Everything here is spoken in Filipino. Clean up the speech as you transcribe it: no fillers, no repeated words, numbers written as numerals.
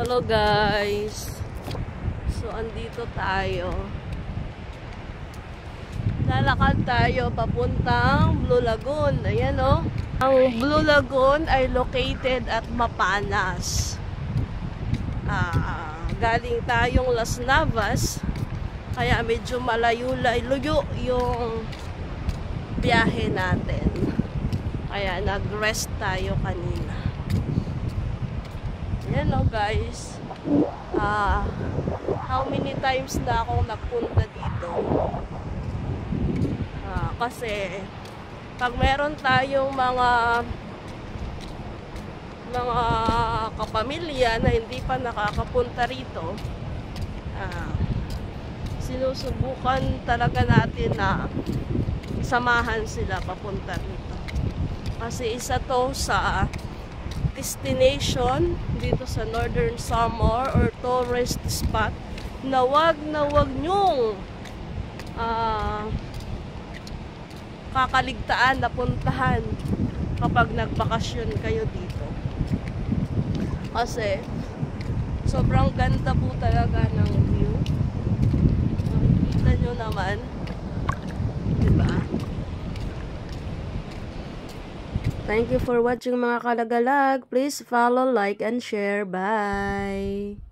Hello guys. So andito tayo. Lalakad tayo papuntang Blue Lagoon. Ayan o. Ang Blue Lagoon ay located at Mapanas. Galing tayong Las Navas. Kaya medyo malayo-layo yung biyahe natin. Kaya nag-rest tayo kanina. Yan o guys. How many times na akong nagpunta dito. Kasi pag meron tayong mga kapamilya na hindi pa nakakapunta rito, sinusubukan talaga natin na samahan sila papunta rito. Kasi isa to sa destination dito sa Northern Samar or tourist spot na wag nyong kakaligtaan na puntahan kapag nagbakasyon kayo dito. Kasi sobrang ganda po talaga ng view. Kita nyo naman, diba? Thank you for watching mga kalagalag. Please follow, like, and share. Bye!